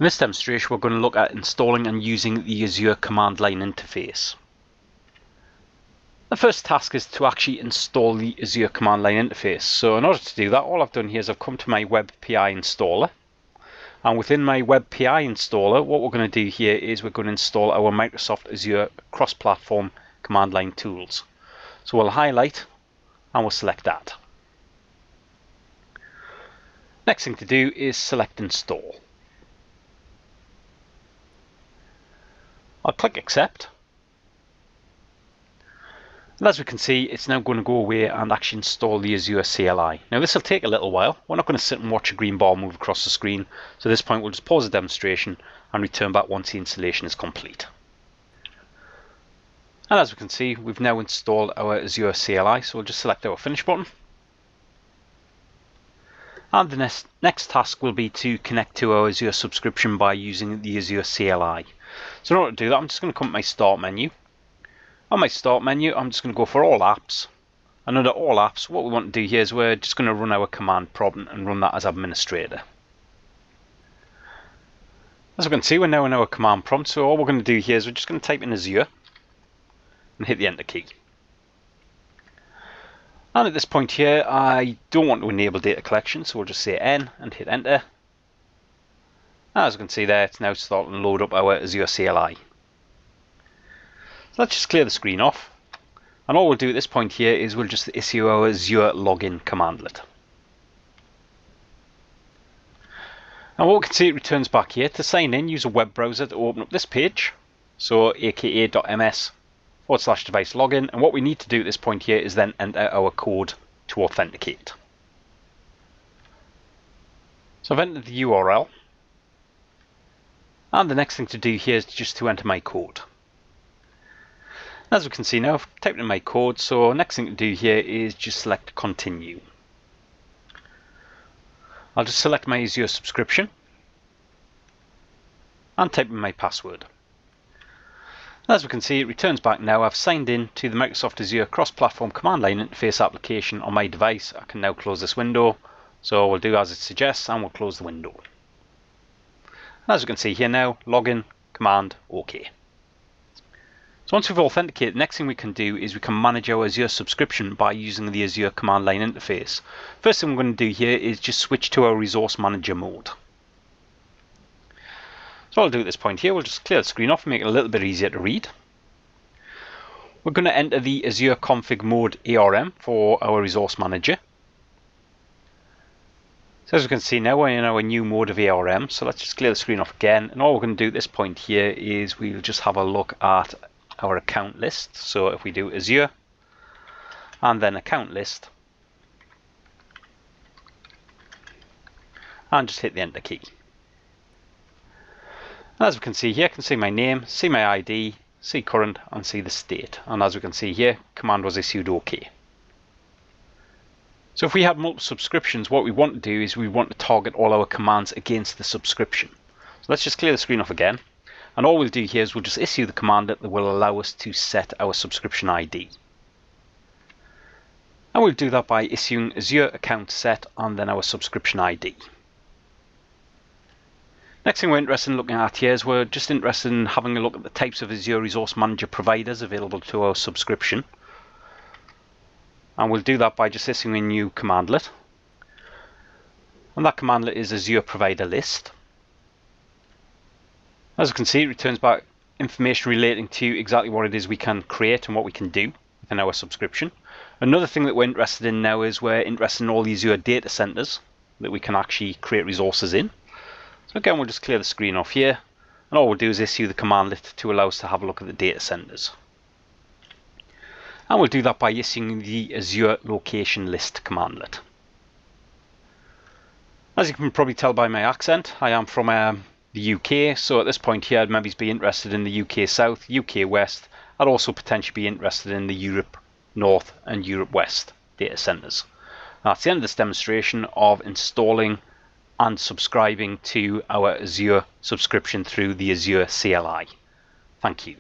In this demonstration, we're going to look at installing and using the Azure command line interface. The first task is to actually install the Azure command line interface. So in order to do that, all I've done here is I've come to my Web API installer. And within my Web API installer, what we're going to do here is we're going to install our Microsoft Azure cross-platform command line tools. So we'll highlight and we'll select that. Next thing to do is select install. I'll click accept. And as we can see, it's now going to go away and actually install the Azure CLI. Now this will take a little while. We're not going to sit and watch a green bar move across the screen. So at this point we'll just pause the demonstration and return back once the installation is complete. And as we can see, we've now installed our Azure CLI. So we'll just select our finish button. And the next task will be to connect to our Azure subscription by using the Azure CLI. So in order to do that, I'm just going to come to my start menu. On my start menu, I'm just going to go for all apps. And under all apps, what we want to do here is we're just going to run our command prompt and run that as administrator. As we can see, we're now in our command prompt. So all we're going to do here is we're just going to type in Azure and hit the enter key. And at this point here, I don't want to enable data collection, so we'll just say N and hit enter. As you can see there, it's now starting to load up our Azure CLI. So let's just clear the screen off. And all we'll do at this point here is we'll just issue our Azure login commandlet. And what we can see, it returns back here. To sign in, use a web browser to open up this page. So aka.ms/device login. And what we need to do at this point here is then enter our code to authenticate. So I've entered the URL. And the next thing to do here is just to enter my code. As we can see now, I've typed in my code, so next thing to do here is just select continue. I'll just select my Azure subscription and type in my password. As we can see, it returns back now. I've signed in to the Microsoft Azure cross-platform command line interface application on my device. I can now close this window. So we'll do as it suggests and we'll close the window. As you can see here now, login, command, OK. So once we've authenticated, the next thing we can do is we can manage our Azure subscription by using the Azure command line interface. First thing we're going to do here is just switch to our resource manager mode. So what I'll do at this point here, we'll just clear the screen off and make it a little bit easier to read. We're going to enter the Azure config mode ARM for our resource manager. So as we can see now, we're in our new mode of ARM. So let's just clear the screen off again. And all we're going to do at this point here is we'll just have a look at our account list. So if we do Azure and then account list and just hit the enter key. And as we can see here, I can see my name, see my ID, see current and see the state. And as we can see here, command was issued OK. So if we have multiple subscriptions, what we want to do is we want to target all our commands against the subscription. So let's just clear the screen off again. And all we'll do here is we'll just issue the command that will allow us to set our subscription ID. And we'll do that by issuing Azure account set and then our subscription ID. Next thing we're interested in looking at here is we're just interested in having a look at the types of Azure Resource Manager providers available to our subscription. And we'll do that by just issuing a new commandlet. And that commandlet is Azure Provider List. As you can see, it returns back information relating to exactly what it is we can create and what we can do within our subscription. Another thing that we're interested in now is we're interested in all the Azure data centers that we can actually create resources in. So again, we'll just clear the screen off here. And all we'll do is issue the commandlet to allow us to have a look at the data centers. And we'll do that by issuing the Azure Location List commandlet. As you can probably tell by my accent, I am from the UK, so at this point here I'd maybe be interested in the UK South, UK West. I'd also potentially be interested in the Europe North and Europe West data centers. That's the end of this demonstration of installing and subscribing to our Azure subscription through the Azure CLI. Thank you.